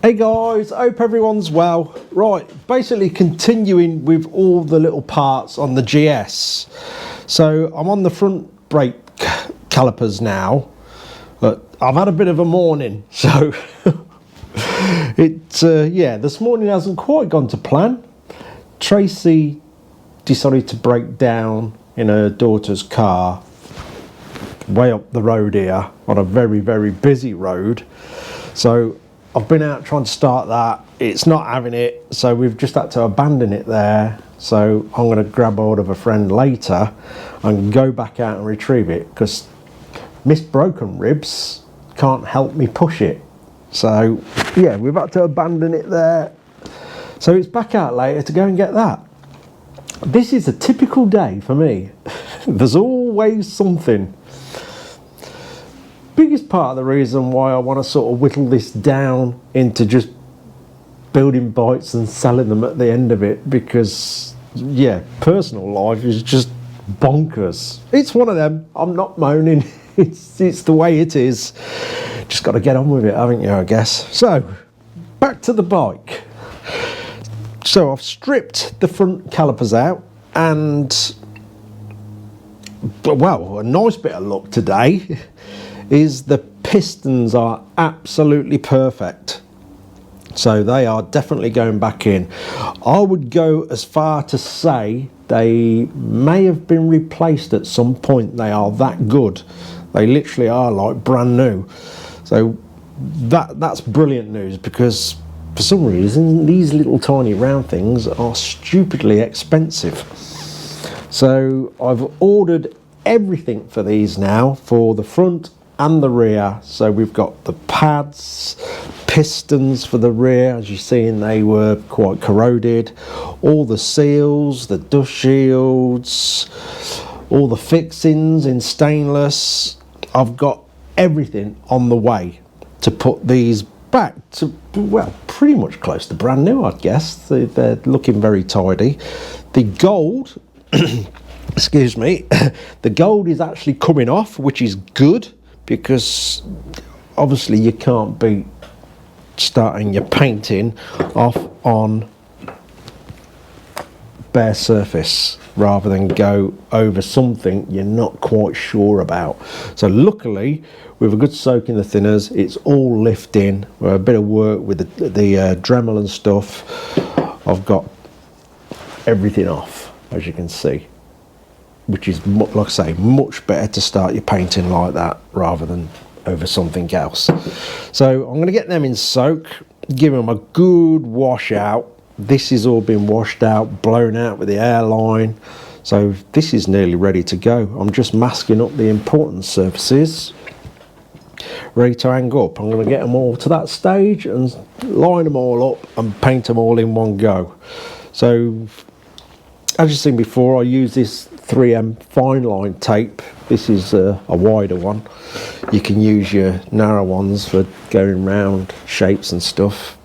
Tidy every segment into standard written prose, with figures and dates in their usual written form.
Hey guys, hope everyone's well. Right, basically continuing with all the little parts on the GS. So I'm on the front brake calipers now, but I've had a bit of a morning, so this morning hasn't quite gone to plan. Tracy decided to break down in her daughter's car way up the road here on a very, very busy road. So I've been out trying to start that. It's not having it, so we've just had to abandon it there. So I'm going to grab hold of a friend later and go back out and retrieve it, because Miss Broken Ribs can't help me push it. So yeah, we've had to abandon it there. So it's back out later to go and get that. This is a typical day for me. There's always something. Biggest part of the reason why I want to sort of whittle this down into just building bikes and selling them at the end of it, because yeah, personal life is just bonkers. It's one of them. I'm not moaning. It's the way it is. Just got to get on with it, haven't you, I guess. So back to the bike. So I've stripped the front calipers out, and well, a nice bit of luck today is the pistons are absolutely perfect. So they are definitely going back in. I would go as far to say they may have been replaced at some point. They are that good. They literally are like brand new. So that's brilliant news, because for some reason these little tiny round things are stupidly expensive. So I've ordered everything for these now, for the front and the rear. So we've got the pads, pistons for the rear, as you've seen they were quite corroded, all the seals, the dust shields, all the fixings in stainless. I've got everything on the way to put these back to, well, pretty much close to brand new, I guess. They're looking very tidy. The gold excuse me, the gold is actually coming off, which is good, because obviously you can't beat starting your painting off on bare surface rather than go over something you're not quite sure about. So luckily, with a good soak in the thinners, it's all lifting. With a bit of work with the Dremel and stuff, I've got everything off, as you can see, which is, like I say, much better to start your painting like that rather than over something else. So I'm going to get them in soak, give them a good wash out. This has all been washed out, blown out with the airline. So this is nearly ready to go. I'm just masking up the important surfaces, ready to hang up. I'm going to get them all to that stage and line them all up and paint them all in one go. So as you've seen before, I use this 3M fine line tape. This is a wider one. You can use your narrow ones for going round shapes and stuff.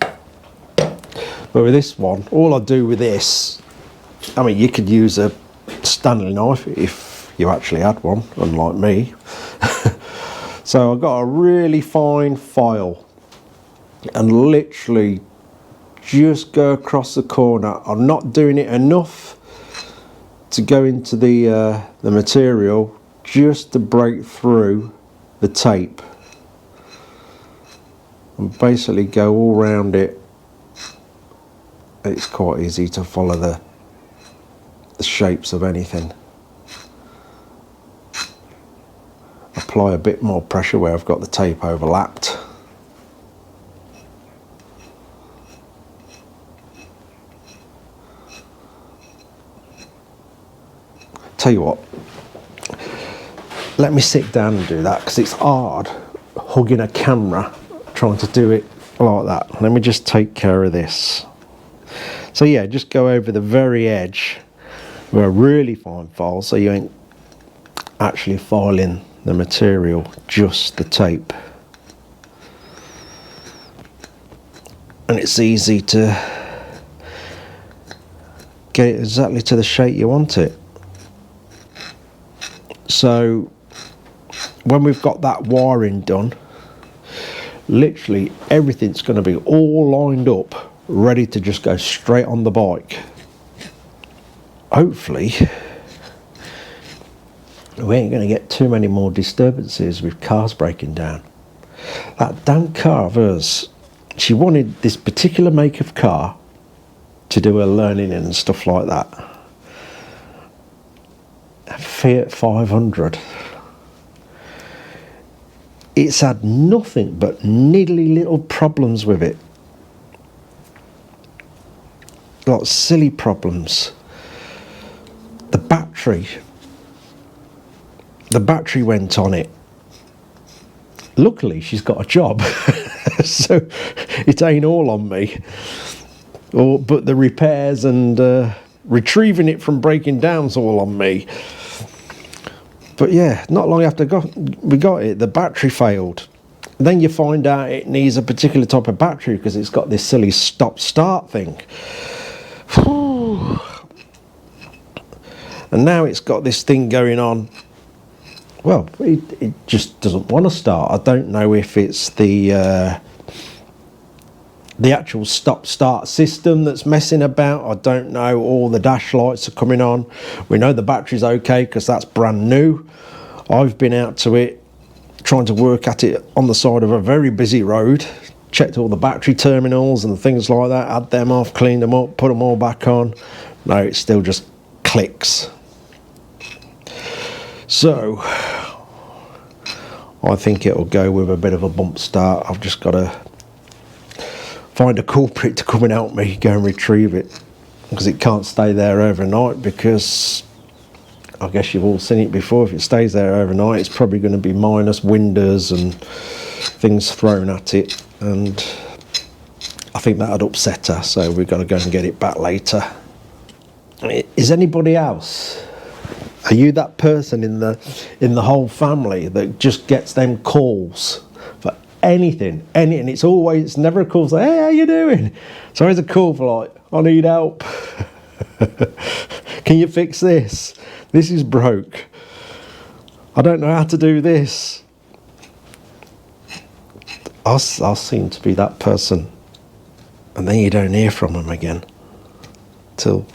But with this one, all I do with this, I mean, you could use a Stanley knife if you actually had one, unlike me. So I've got a really fine file and literally just go across the corner. I'm not doing it enough to go into the material, just to break through the tape, and basically go all around it. It's quite easy to follow the shapes of anything. Apply a bit more pressure where I've got the tape overlapped. Tell you what, let me sit down and do that, because it's hard hugging a camera trying to do it like that. Let me just take care of this. So yeah, just go over the very edge with a really fine file, so you ain't actually filing the material, just the tape. And it's easy to get it exactly to the shape you want it. So when we've got that wiring done, literally everything's going to be all lined up, ready to just go straight on the bike. Hopefully we ain't going to get too many more disturbances with cars breaking down. That damn car of hers, she wanted this particular make of car to do her learning in and stuff like that. A Fiat 500. It's had nothing but niggly little problems with it. Like silly problems. The battery went on it. Luckily, she's got a job, so it ain't all on me. But the repairs and retrieving it from breaking down's all on me. But yeah, not long after we got it, the battery failed. Then you find out it needs a particular type of battery because it's got this silly stop-start thing. Whew. And now it's got this thing going on. Well, it just doesn't want to start. I don't know if it's the actual stop-start system that's messing about. I don't know. All the dash lights are coming on. We know the battery's okay because that's brand new. I've been out to it, trying to work at it on the side of a very busy road. Checked all the battery terminals and things like that. Had them off, cleaned them up, put them all back on. No, it still just clicks. So I think it'll go with a bit of a bump start. I've just got to find a culprit to come and help me go and retrieve it, because it can't stay there overnight, because I guess you've all seen it before. If it stays there overnight, it's probably going to be minus windows and things thrown at it, and I think that'd upset her, so we've got to go and get it back later. Is anybody else? Are you that person in the whole family that just gets them calls for anything, and it's never a call say, hey, how you doing? It's always a call for like, I need help. Can you fix this? This is broke. I don't know how to do this. I seem to be that person, and then you don't hear from them again till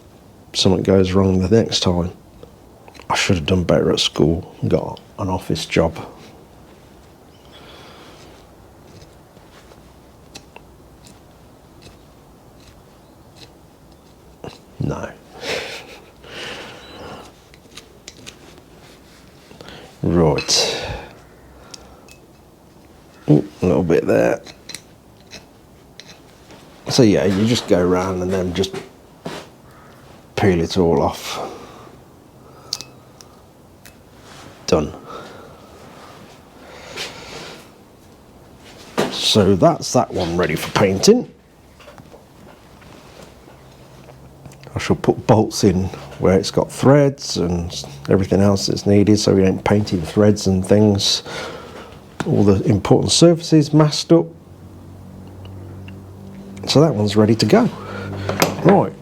something goes wrong the next time. I should have done better at school and got an office job. No. Right. Ooh, a little bit there. So yeah, you just go around and then just peel it all off. Done. So that's that one ready for painting. I shall put bolts in where it's got threads and everything else that's needed, so we ain't painting threads and things. All the important surfaces masked up. So that one's ready to go. Right.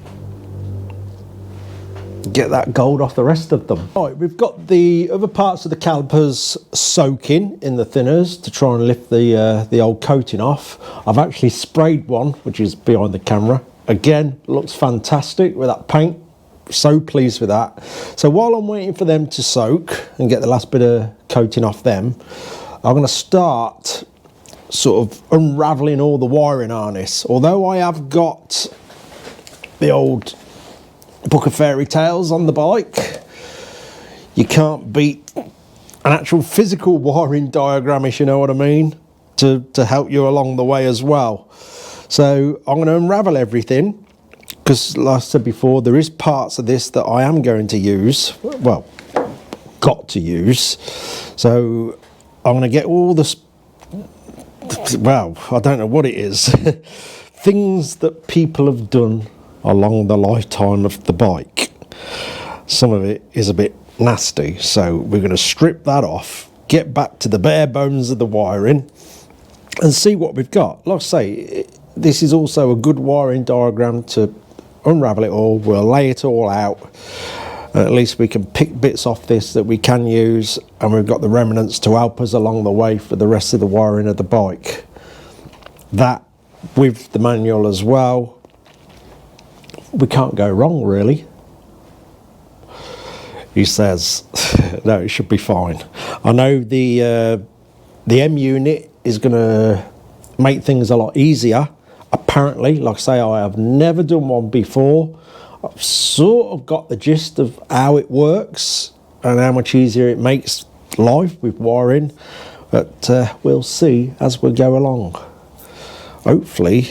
Get that gold off the rest of them. Right, we've got the other parts of the calipers soaking in the thinners to try and lift the old coating off. I've actually sprayed one, which is behind the camera. Again, looks fantastic with that paint. So pleased with that. So while I'm waiting for them to soak and get the last bit of coating off them, I'm going to start sort of unravelling all the wiring harness. Although I have got the old Book of Fairy Tales on the bike, you can't beat an actual physical wiring diagram, if you know what I mean, to help you along the way as well. So I'm going to unravel everything, because like I said before, there is parts of this that I am going to use, well, got to use. So I'm going to get all this, well, I don't know what it is, things that people have done along the lifetime of the bike. Some of it is a bit nasty, so we're going to strip that off, get back to the bare bones of the wiring and see what we've got. Like I say, this is also a good wiring diagram to unravel it all. We'll lay it all out, and at least we can pick bits off this that we can use, and we've got the remnants to help us along the way for the rest of the wiring of the bike. that with the manual as well, we can't go wrong really. He says, no, it should be fine. I know the M unit is going to make things a lot easier. Apparently, like I say, I have never done one before. I've sort of got the gist of how it works and how much easier it makes life with wiring. But we'll see as we go along. Hopefully,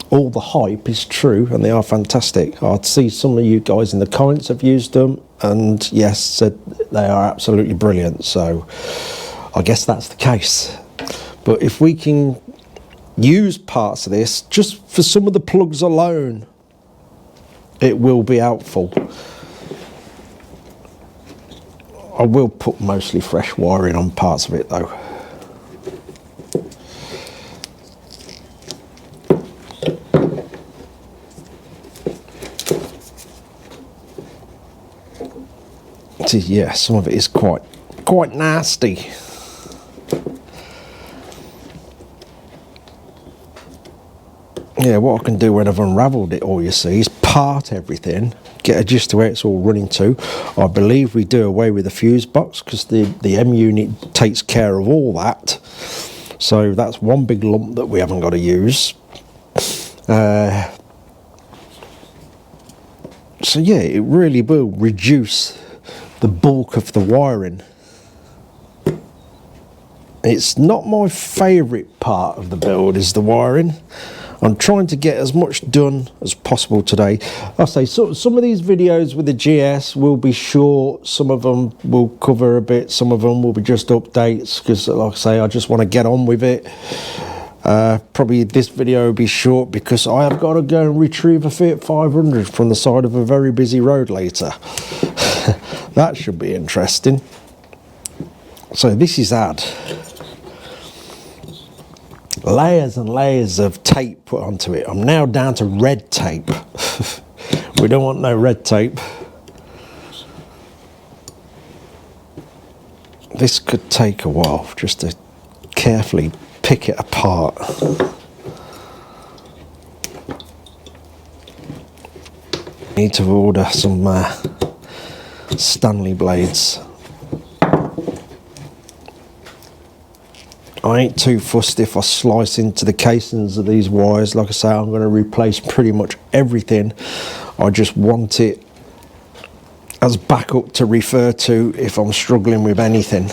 all the hype is true and they are fantastic. I'd see some of you guys in the comments have used them, and yes, said they are absolutely brilliant. So I guess that's the case. But if we can use parts of this just for some of the plugs alone, it will be helpful. I will put mostly fresh wiring on parts of it though. Yeah, some of it is quite nasty. Yeah, what I can do when I've unravelled it all, you see, is part everything, get a gist to where it's all running to. I believe we do away with the fuse box because the M unit takes care of all that. So that's one big lump that we haven't got to use. So yeah, it really will reduce the bulk of the wiring. It's not my favourite part of the build, is the wiring. I'm trying to get as much done as possible today. I'll say some of these videos with the GS will be short, some of them will cover a bit, some of them will be just updates because, like I say, I just want to get on with it. Probably this video will be short because I have got to go and retrieve a Fiat 500 from the side of a very busy road later. That should be interesting. So this is had layers and layers of tape put onto it. I'm now down to red tape. We don't want no red tape. This could take a while just to carefully pick it apart. Need to order some Stanley blades. I ain't too fussed if I slice into the casings of these wires. Like I say, I'm going to replace pretty much everything. I just want it as backup to refer to if I'm struggling with anything.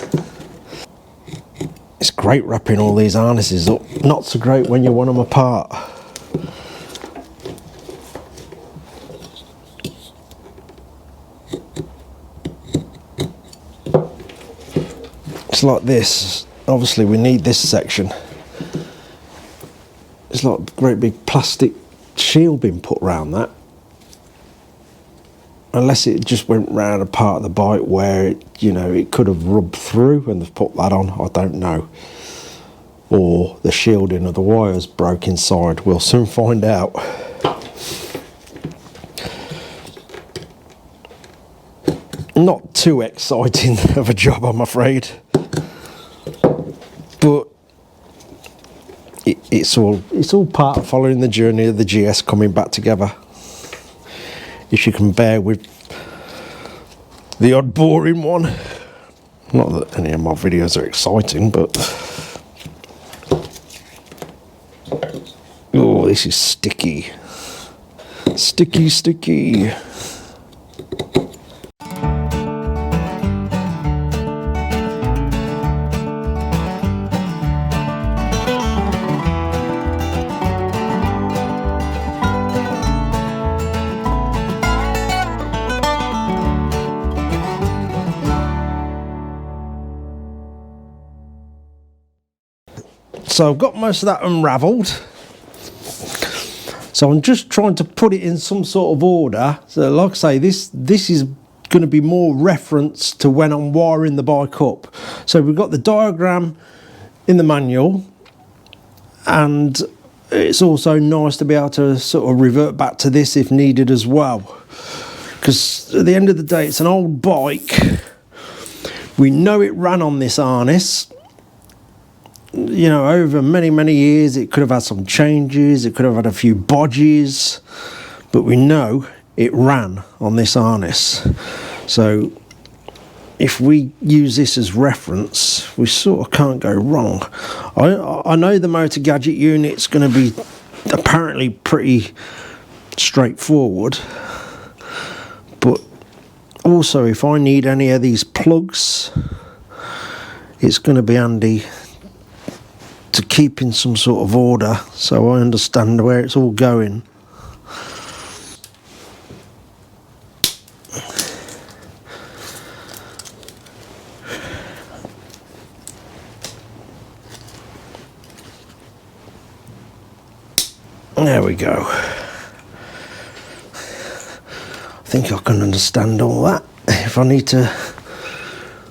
It's great wrapping all these harnesses up. Not so great when you want them apart. It's like this. Obviously we need this section. It's like a great big plastic shield being put around that. Unless it just went round a part of the bike where it, you know, it could have rubbed through and they've put that on, I don't know. Or the shielding of the wires broke inside, we'll soon find out. Not too exciting of a job, I'm afraid. But it's all part of following the journey of the GS coming back together. If you can bear with the odd boring one. Not that any of my videos are exciting, but oh, this is sticky. Sticky. So I've got most of that unravelled. So I'm just trying to put it in some sort of order. So like I say, this is going to be more reference to when I'm wiring the bike up. So we've got the diagram in the manual, and it's also nice to be able to sort of revert back to this if needed as well. Because at the end of the day, it's an old bike. We know it ran on this harness. you know, over many years it could have had some changes, it could have had a few bodges, but we know it ran on this harness. So if we use this as reference, we sort of can't go wrong. I know the Motor Gadget unit's going to be apparently pretty straightforward, but also if I need any of these plugs, it's going to be handy to keep in some sort of order so I understand where it's all going. There we go. I think I can understand all that. If I need to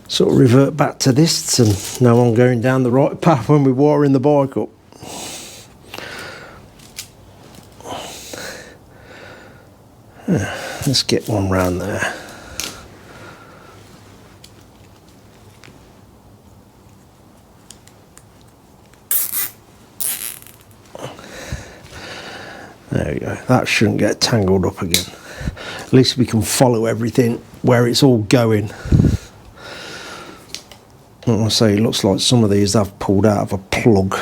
sort of revert back to this and know I'm going down the right path when we're wiring the bike up. Let's get one round there. There we go. That shouldn't get tangled up again. At least we can follow everything where it's all going. Like I say, it looks like some of these I've pulled out of a plug.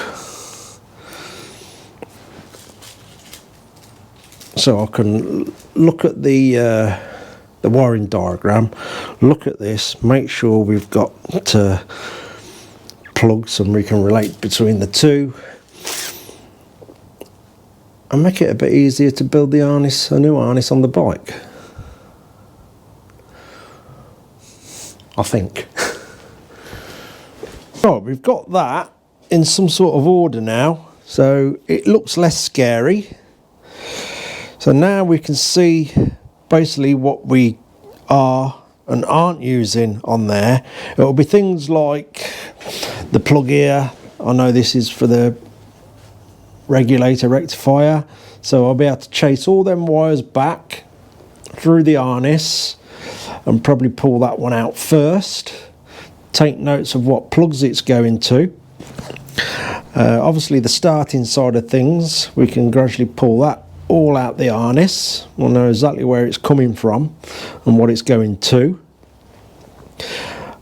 So I can look at the wiring diagram, look at this, make sure we've got plugs and we can relate between the two, and make it a bit easier to build the harness, a new harness on the bike. I think. Right, we've got that in some sort of order now, so it looks less scary. So now we can see basically what we are and aren't using on there. It will be things like the plug here. I know this is for the regulator rectifier, so I'll be able to chase all them wires back through the harness and probably pull that one out first, take notes of what plugs it's going to. Obviously the starting side of things, we can gradually pull that all out the harness. We'll know exactly where it's coming from and what it's going to.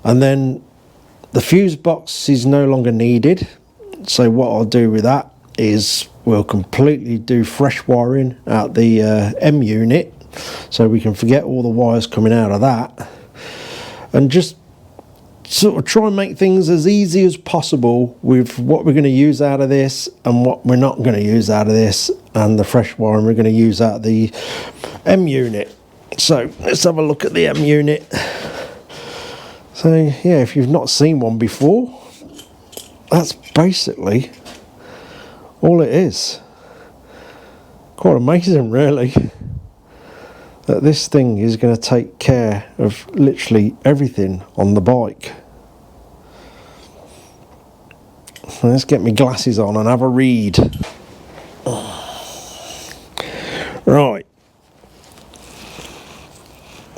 And then the fuse box is no longer needed, so what I'll do with that is we'll completely do fresh wiring out the M unit, so we can forget all the wires coming out of that, and just sort of try and make things as easy as possible with what we're going to use out of this and what we're not going to use out of this, and the fresh wiring we're going to use out of the M unit. So let's have a look at the M unit. So yeah, if you've not seen one before, that's basically all it is. Quite amazing really, that this thing is going to take care of literally everything on the bike. Let's get my glasses on and have a read. Right,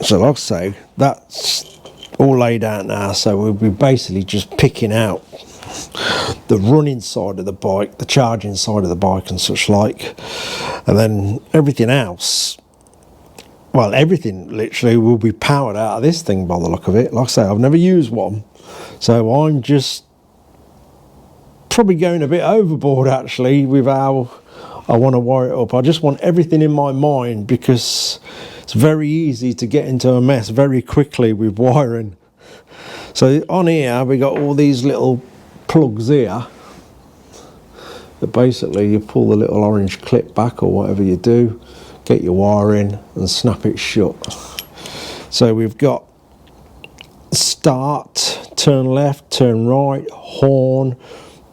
so like I say, that's all laid out now, so we'll be basically just picking out the running side of the bike, the charging side of the bike and such like, and then everything else, well, everything literally will be powered out of this thing by the look of it. Like I say, I've never used one, so I'm just probably going a bit overboard actually with how I want to wire it up. I just want everything in my mind, because it's very easy to get into a mess very quickly with wiring. So on here we got all these little plugs here that basically you pull the little orange clip back or whatever you do, get your wire in and snap it shut. So we've got start, turn left, turn right, horn,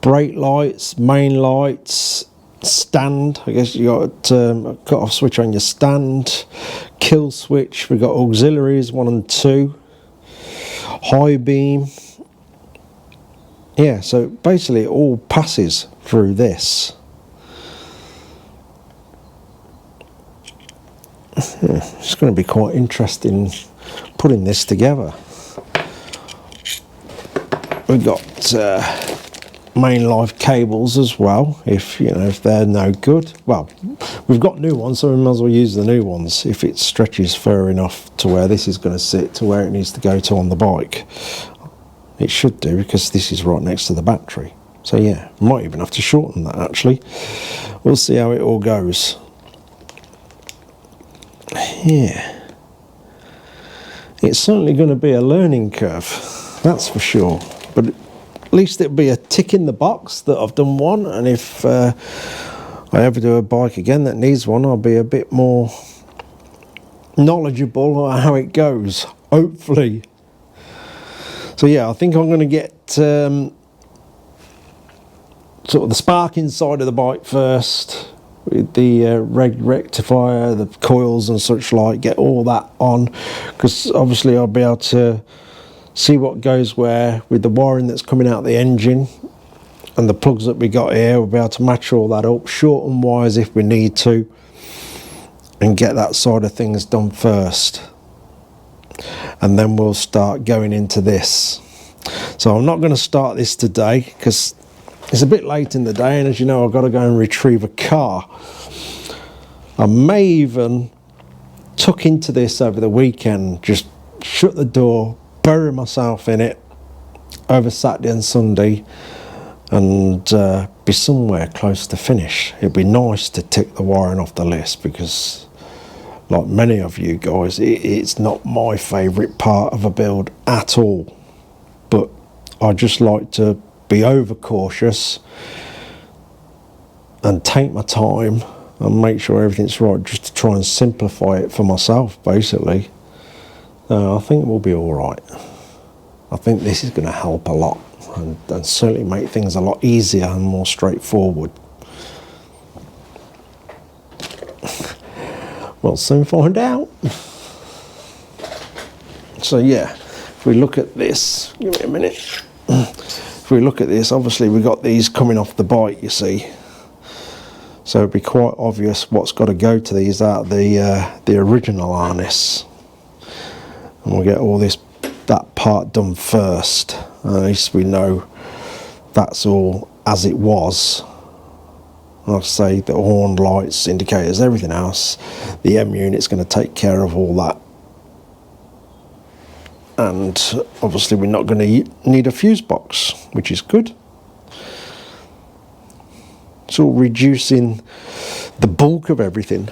brake lights, main lights, stand, I guess you got a cut off switch on your stand, kill switch, we've got auxiliaries 1 and 2, high beam. Yeah, so basically it all passes through this. It's going to be quite interesting putting this together. We've got main live cables as well, if you know, if they're no good. Well, we've got new ones, so we might as well use the new ones if it stretches far enough to where this is going to sit to where it needs to go to on the bike. It should do, because this is right next to the battery. So yeah, might even have to shorten that actually. We'll see how it all goes. Yeah, it's certainly going to be a learning curve, that's for sure, but at least it'll be a tick in the box that I've done one, and if I ever do a bike again that needs one, I'll be a bit more knowledgeable on how it goes, hopefully. So yeah, I think I'm going to get sort of the spark inside of the bike first, with the rectifier, the coils and such like, get all that on, because obviously I'll be able to see what goes where with the wiring that's coming out the engine, and the plugs that we got here. We'll be able to match all that up, shorten wires if we need to, and get that side of things done first, and then we'll start going into this. So I'm not going to start this today because it's a bit late in the day, and as you know, I've got to go and retrieve a car. I may even tuck into this over the weekend, just shut the door, bury myself in it over Saturday and Sunday, and be somewhere close to finish. It'd be nice to tick the wiring off the list, because like many of you guys, it's not my favourite part of a build at all, but I just like to be over cautious and take my time and make sure everything's right, just to try and simplify it for myself basically. I think we'll be all right. I think this is going to help a lot, and certainly make things a lot easier and more straightforward. We'll soon find out. So yeah, if we look at this, give me a minute. If we look at this, obviously we've got these coming off the bike, you see. So it'd be quite obvious what's got to go to these out of the original harness. And we'll get all that part done first. At least we know that's all as it was. Like I say, the horn, lights, indicators, everything else, the M unit's going to take care of all that. And obviously we're not going to need a fuse box, which is good. It's all reducing the bulk of everything,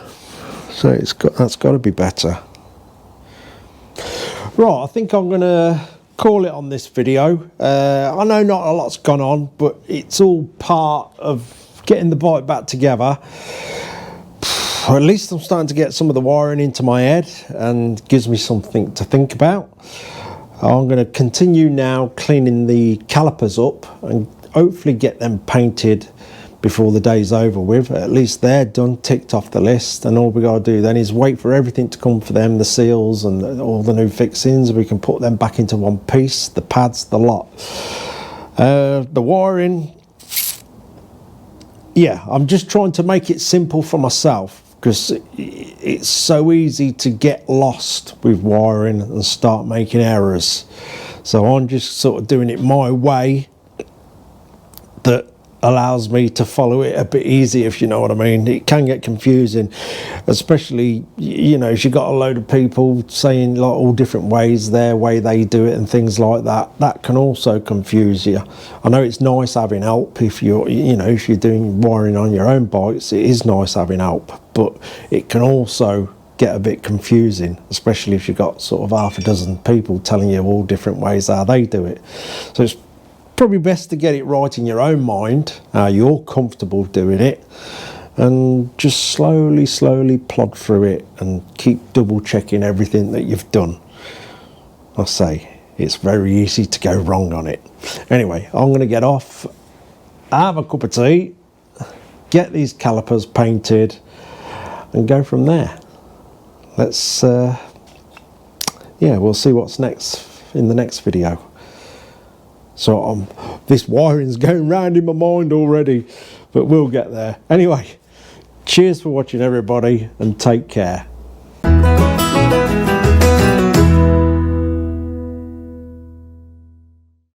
so that's got to be better. Right, I think I'm going to call it on this video. I know not a lot's gone on, but it's all part of getting the bike back together. Or at least I'm starting to get some of the wiring into my head, and gives me something to think about. I'm going to continue now cleaning the calipers up and hopefully get them painted before the day's over with. At least they're done, ticked off the list, and all we got to do then is wait for everything to come for them, the seals and all the new fixings. We can put them back into one piece, the pads, the lot. The wiring, yeah, I'm just trying to make it simple for myself, because it's so easy to get lost with wiring and start making errors. So I'm just sort of doing it my way, that allows me to follow it a bit easier, if you know what I mean. It can get confusing, especially, you know, if you've got a load of people saying like all different ways, their way they do it and things like that. That can also confuse you. I know it's nice having help if you're, you know, if you're doing wiring on your own bikes, it is nice having help, but it can also get a bit confusing, especially if you've got sort of half a dozen people telling you all different ways how they do it. So it's probably best to get it right in your own mind, how you're comfortable doing it, and just slowly plod through it and keep double checking everything that you've done. I say, it's very easy to go wrong on it. Anyway, I'm going to get off, have a cup of tea, get these calipers painted, and go from there. Let's, yeah, we'll see what's next in the next video. So this wiring's going round in my mind already, but we'll get there. Anyway, cheers for watching everybody, and take care.